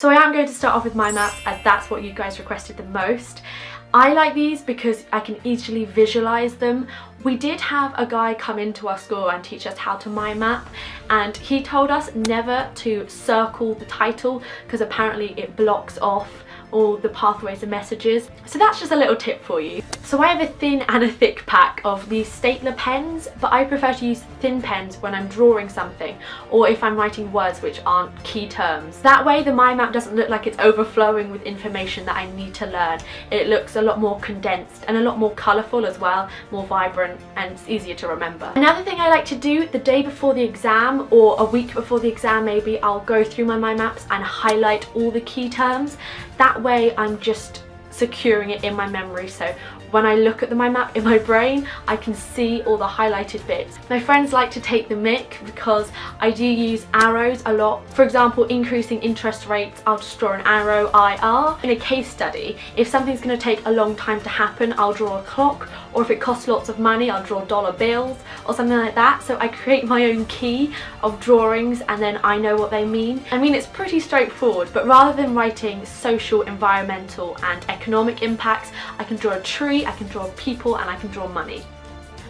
So I am going to start off with Mindmap, as that's what you guys requested the most. I like these because I can easily visualize them. We did have a guy come into our school and teach us how to mind map, and he told us never to circle the title because apparently it blocks off all the pathways and messages. So that's just a little tip for you. So I have a thin and a thick pack of these stapler pens, but I prefer to use thin pens when I'm drawing something or if I'm writing words which aren't key terms. That way the mind map doesn't look like it's overflowing with information that I need to learn. It looks a lot more condensed and a lot more colourful as well, more vibrant, and it's easier to remember. Another thing I like to do the day before the exam or a week before the exam maybe, I'll go through my mind maps and highlight all the key terms. That way I'm just securing it in my memory, so when I look at the mind map in my brain I can see all the highlighted bits. My friends like to take the mick because I do use arrows a lot. For example, increasing interest rates, I'll just draw an arrow IR. In a case study, if something's going to take a long time to happen, I'll draw a clock, or if it costs lots of money I'll draw dollar bills or something like that. So I create my own key of drawings and then I know what they mean. I mean, it's pretty straightforward, but rather than writing social, environmental and economic impacts, I can draw a tree, I can draw people, and I can draw money.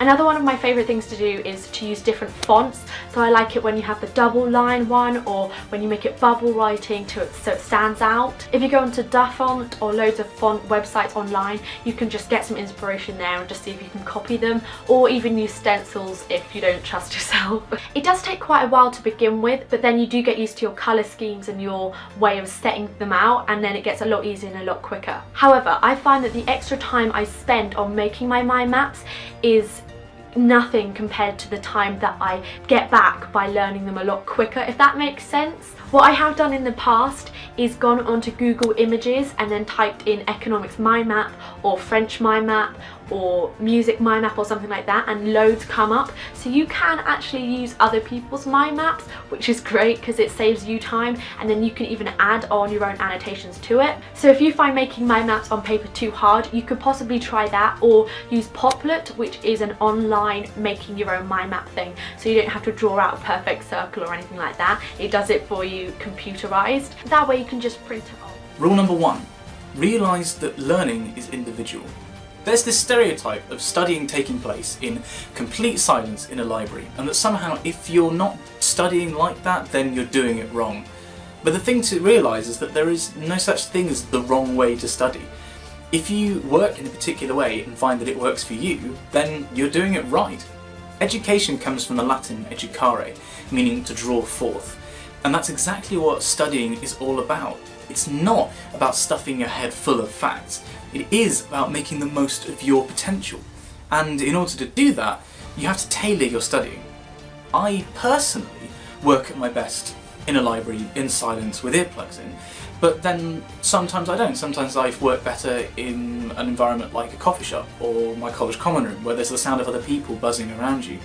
Another one of my favourite things to do is to use different fonts. So I like it when you have the double line one, or when you make it bubble writing so it stands out. If you go onto DaFont or loads of font websites online, you can just get some inspiration there and just see if you can copy them, or even use stencils if you don't trust yourself. It does take quite a while to begin with, but then you do get used to your colour schemes and your way of setting them out, and then it gets a lot easier and a lot quicker. However, I find that the extra time I spend on making my mind maps is nothing compared to the time that I get back by learning them a lot quicker, if that makes sense. What I have done in the past is gone onto Google Images and then typed in economics mind map or French mind map or music mind map or something like that, and loads come up. So you can actually use other people's mind maps, which is great because it saves you time, and then you can even add on your own annotations to it. So if you find making mind maps on paper too hard, you could possibly try that, or use Poplet, which is an online making your own mind map thing. So you don't have to draw out a perfect circle or anything like that. It does it for you computerized. That way you can just print it off. Rule number 1. Realise that learning is individual. There's this stereotype of studying taking place in complete silence in a library, and that somehow if you're not studying like that, then you're doing it wrong. But the thing to realise is that there is no such thing as the wrong way to study. If you work in a particular way and find that it works for you, then you're doing it right. Education comes from the Latin educare, meaning to draw forth. And that's exactly what studying is all about. It's not about stuffing your head full of facts. It is about making the most of your potential. And in order to do that, you have to tailor your studying. I personally work at my best in a library in silence with earplugs in, but then sometimes I don't. Sometimes I work better in an environment like a coffee shop or my college common room, where there's the sound of other people buzzing around you.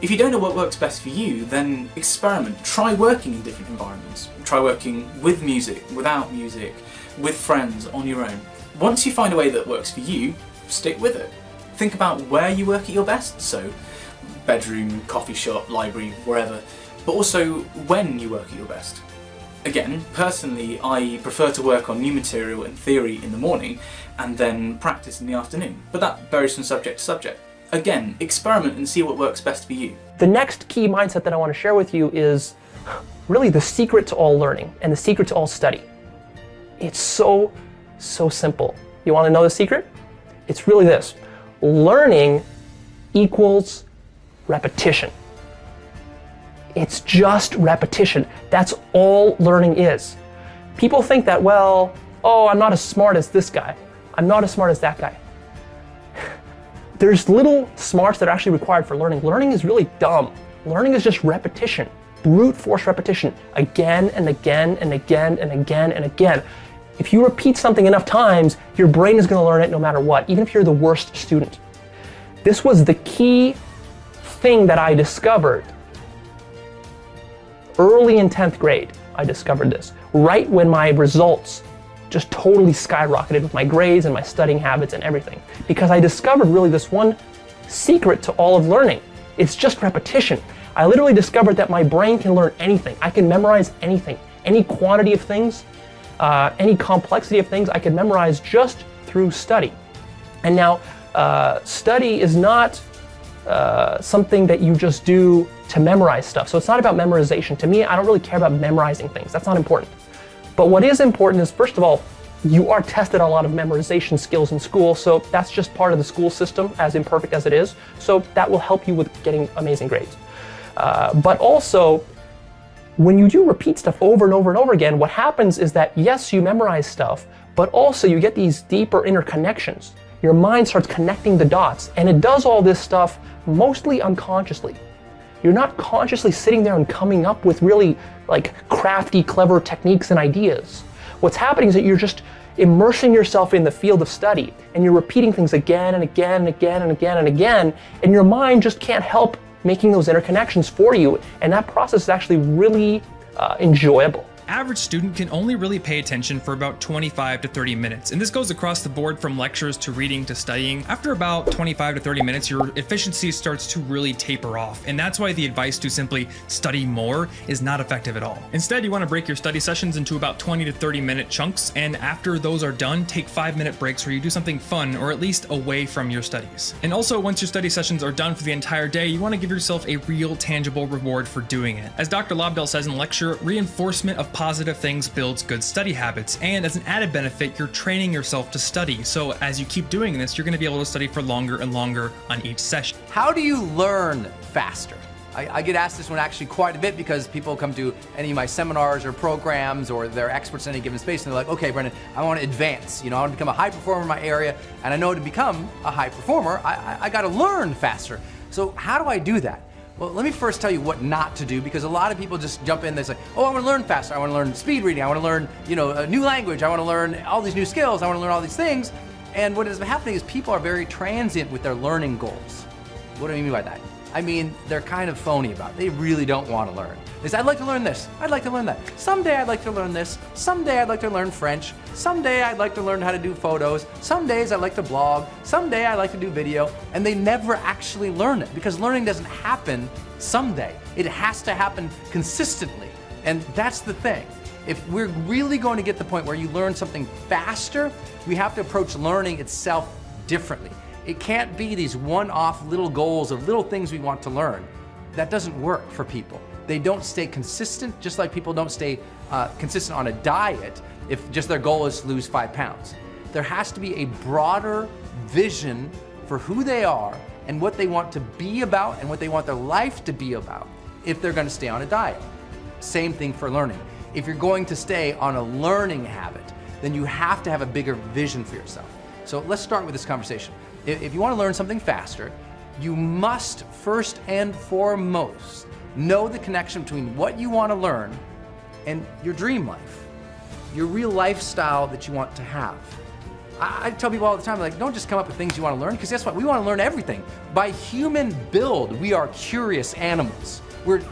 If you don't know what works best for you, then experiment. Try working in different environments. Try working with music, without music, with friends, on your own. Once you find a way that works for you, stick with it. Think about where you work at your best, so bedroom, coffee shop, library, wherever, but also when you work at your best. Again, personally, I prefer to work on new material and theory in the morning and then practice in the afternoon, but that varies from subject to subject. Again, experiment and see what works best for you. The next key mindset that I want to share with you is really the secret to all learning and the secret to all study. It's so simple. You want to know the secret? It's really this. Learning equals repetition. It's just repetition. That's all learning is. People think that, well, oh, I'm not as smart as this guy. I'm not as smart as that guy. There's little smarts that are actually required for learning. Learning is really dumb. Learning is just repetition, brute force repetition, again and again and again and again and again. If you repeat something enough times, your brain is going to learn it no matter what, even if you're the worst student. This was the key thing that I discovered early in 10th grade. I discovered this right when my results just totally skyrocketed with my grades and my studying habits and everything, because I discovered really this one secret to all of learning. It's just repetition. I literally discovered that my brain can learn anything. I can memorize anything, any quantity of things, any complexity of things I could memorize just through study. And now, study is not something that you just do to memorize stuff. So it's not about memorization. To me, I don't really care about memorizing things. That's not important. But what is important is, first of all, you are tested on a lot of memorization skills in school, so that's just part of the school system, as imperfect as it is. So that will help you with getting amazing grades. But also, when you do repeat stuff over and over and over again, what happens is that, yes, you memorize stuff, but also you get these deeper interconnections. Your mind starts connecting the dots, and it does all this stuff mostly unconsciously. You're not consciously sitting there and coming up with really like crafty, clever techniques and ideas. What's happening is that you're just immersing yourself in the field of study, and you're repeating things again and again and again and again and again, and your mind just can't help making those interconnections for you, and that process is actually really enjoyable. Average student can only really pay attention for about 25 to 30 minutes, and this goes across the board from lectures to reading to studying. After about 25 to 30 minutes, your efficiency starts to really taper off, and that's why the advice to simply study more is not effective at all. Instead, you want to break your study sessions into about 20 to 30 minute chunks, and after those are done, take 5-minute breaks where you do something fun or at least away from your studies. And also, once your study sessions are done for the entire day, you want to give yourself a real tangible reward for doing it. As Dr. Lobdell says in lecture, reinforcement of positive things builds good study habits, and as an added benefit, you're training yourself to study. So as you keep doing this, you're going to be able to study for longer and longer on each session. How do you learn faster? I get asked this one actually quite a bit because people come to any of my seminars or programs, or they're experts in any given space, and they're like, okay, Brendan, I want to advance. I want to become a high performer in my area, and I know to become a high performer, I got to learn faster. So how do I do that? Well, let me first tell you what not to do, because a lot of people just jump in, they say, oh, I want to learn faster, I want to learn speed reading, I want to learn, a new language, I want to learn all these new skills, I want to learn all these things. And what is happening is people are very transient with their learning goals. What do I mean by that? I mean, they're kind of phony about it. They really don't want to learn. They say, I'd like to learn this, I'd like to learn that. Someday I'd like to learn this, someday I'd like to learn French, someday I'd like to learn how to do photos, some days I'd like to blog, someday I'd like to do video, and they never actually learn it, because learning doesn't happen someday. It has to happen consistently, and that's the thing. If we're really going to get to the point where you learn something faster, we have to approach learning itself differently. It can't be these one-off little goals of little things we want to learn. That doesn't work for people. They don't stay consistent, just like people don't stay consistent on a diet if just their goal is to lose 5 pounds. There has to be a broader vision for who they are and what they want to be about and what they want their life to be about if they're going to stay on a diet. Same thing for learning. If you're going to stay on a learning habit, then you have to have a bigger vision for yourself. So let's start with this conversation. If you want to learn something faster, you must first and foremost know the connection between what you want to learn and your dream life, your real lifestyle that you want to have. I tell people all the time, like, don't just come up with things you want to learn, because guess what? We want to learn everything. By human build, we are curious animals. We're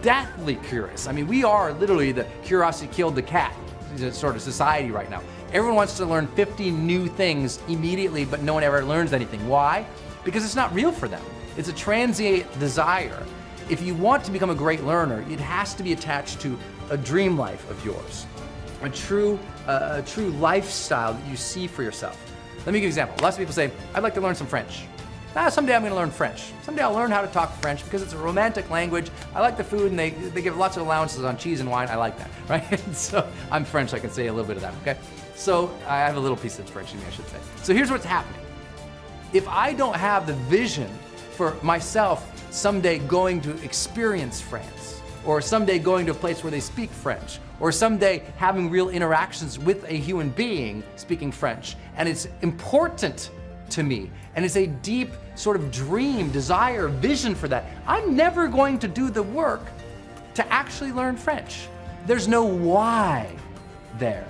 deathly curious. I mean, we are literally the curiosity killed the cat sort of society right now. Everyone wants to learn 50 new things immediately, but no one ever learns anything. Why? Because it's not real for them. It's a transient desire. If you want to become a great learner, it has to be attached to a dream life of yours, a true lifestyle that you see for yourself. Let me give you an example. Lots of people say, I'd like to learn some French. Someday I'm going to learn French. Someday I'll learn how to talk French because it's a romantic language. I like the food, and they give lots of allowances on cheese and wine. I like that, right? So I'm French, so I can say a little bit of that, okay? So I have a little piece of French in me, I should say. So here's what's happening. If I don't have the vision for myself someday going to experience France, or someday going to a place where they speak French, or someday having real interactions with a human being speaking French, and it's important to me, and it's a deep sort of dream, desire, vision for that, I'm never going to do the work to actually learn French. There's no why there.